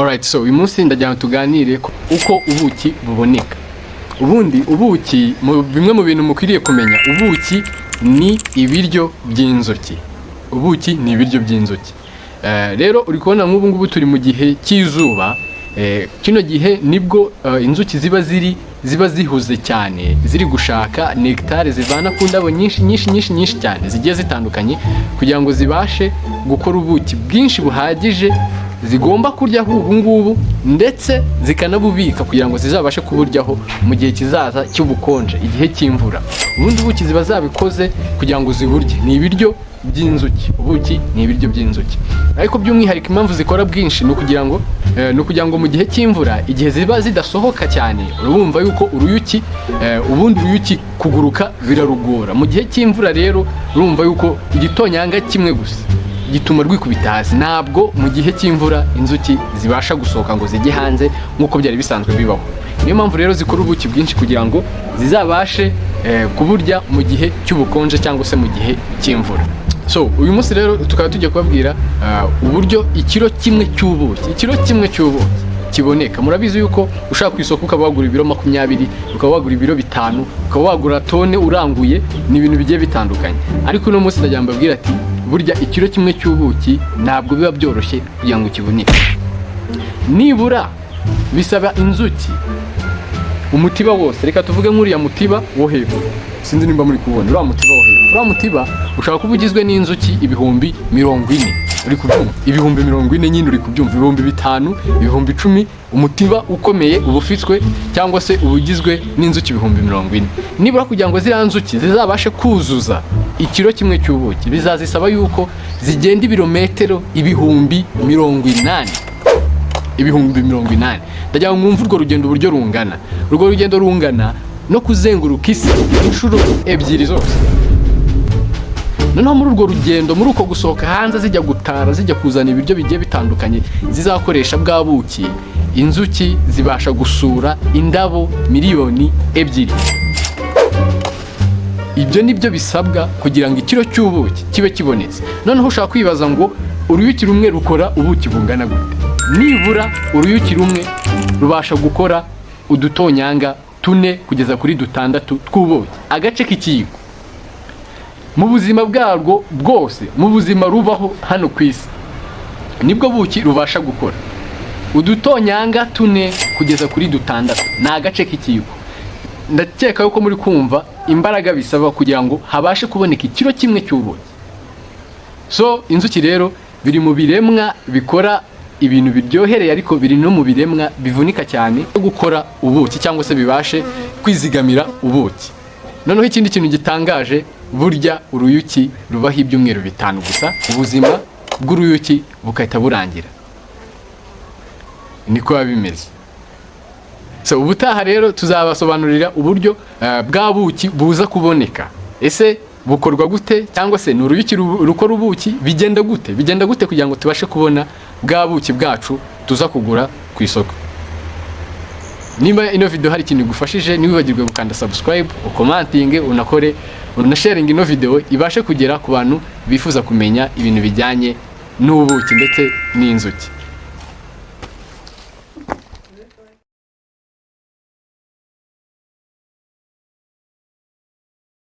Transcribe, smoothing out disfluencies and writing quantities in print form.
Alright, so uyu munsi ndagira tuganire uko ubuki buboneka. Ubundi ubuki bimwe mu bintu mukwiriye kumenya, ubuki ni ibiryo by'inzuki. Ubuki ni ibiryo by'inzuki. Rero uri kubona nk'ubu ngubu turi mu gihe cy'izuba, kino gihe nibwo inzuki ziba zihuze cyane, ziri gushaka nectare zivana ku ndabo nyinshi cyane zigiye zitandukanye, kugira ngo zibashe gukora ubuki bwinshi buhagije zigomba kuryaho ubu ngubu, ndetse zikanabubika kugira ngo zizabashe kuburyaho mu gihe kizaza cy'ubukonje, igihe cy'imvura. Ubundi ubuki ziba zabikoze kugira ngo ziburye. Ni ibiryo by'inzuki. Ubuki ni ibiryo by'inzuki, ariko by'umwihariko impamvu zikora bwinshi ni ukugira ngo mu gihe cy'imvura, igihe ziba zidasohoka cyane, urumva yuko ubundi uruyuki kuguruka birarugora. Mu gihe cy'imvura rero urumva yuko igitonyanga kimwe gusa gituma rwikubita hasi. Ntabwo mu gihe cy'imvura inzuki zibasha gusohoka ngo zijye hanze nk'uko byari bisanzwe bibaho. Niyo mpamvu rero zikora ubuki bwinshi kugira ngo zizabashe kuburya mu gihe cy'ubukonje cyangwa se mu gihe cy'imvura. So uyu munsi rero tukaba tugiye kubabwira uburyo ikiro kimwe cy'ubuki kiboneka. Murabizi yuko ushaka ku isoko ukaba wagura ibiro 20, ukaba wagura ibiro 5, ukaba wagura tone uranguye, ni ibintu bigiye bitandukanye. Ariko uno munsi ndagira mbabwira ati burya ikiro kimwe cy'ubuki ntabwo biba byoroshye kugira ngo kiboneke. Nibura bisaba inzuki umutiba wose. Reka tuvuge nk'uriya mutiba wo hepfo, sinzi nimba muri kubona uriya mutiba wo hepfo. Uriya mutiba ushaka kuba ugizwe n'inzuki ibihumbi 40. Uri kubyumva? Ibihumbi 40 nyine uri kubyumva. Ibihumbi 5, ibihumbi 10. Umutiba ukomeye uba ufitwe cyangwa se ubugizwe n'inzuki ibihumbi 40. Nibura kugira ngo ziriya nzuki zizabashe kuzuza ikiro kimwe cy'ubuki, bizazisaba yuko zigenda ibirometero ibihumbi 80. Ibihumbi 80. Ndagira ngo mwumve urwo rugendo uburyo rungana. Urwo rugendo rungana no kuzenguruka isi inshuro 2 zose. Noneho muri urwo rugendo, muri uko gusohoka hanze zijya gutara, zijya kuzana ibiryo bigiye bitandukanye zizakoresha bwa buki, inzuki zibasha gusura indabo 2 miliyoni. Ibyo nibyo bisabwa kugira ngo ikiro cy'ubuki kibe kibonetse. Noneho ushaka kwibaza ngo uruyuki rumwe rukora ubuki bungana gute? Nibura uruyuki rumwe rubasha gukora udutonyanga 4 kugeza kuri 6 tw'ubuki, agace k'ikiyiko. Mu buzima bwarwo bwose, mu buzima rubaho hano ku isi, nibwo buki rubasha gukora udutonyanga 4 kugeza kuri 6, ni agace k'ikiyiko. Ndakeka yuko muri kumva imbaraga bisaba kugira ngo habashe kuboneka ikiro kimwe cy'ubuki. So inzuki rero biri mu biremwa bikora ibintu biryohereye, ariko biri no mu biremwa bivunika cyane gukora ubuki cyangwa se bibashe kwizigamira ubuki. Noneho ikindi kintu gitangaje, burya uruyuki rubaho ibyumweru 5 gusa, ubuzima bw'uruyuki bukahita burangira. Niko bimeze. So ubutaha rero tuzabasobanurira uburyo bwa buki buza kuboneka. Ese bukorwa gute, cyangwa se ni uruyuki rukora ubuki bigenda gute kugira ngo tubashe kubona bwa buki bwacu tuza kugura ku isoko. Nimba ino video hari ikintu gufashije, niwibagirwe gukanda subscribe, ukomantinge, unasharing ino video ibashe kugera ku bantu bifuza kumenya ibintu bijyanye n'ubuki ndetse n'inzuki.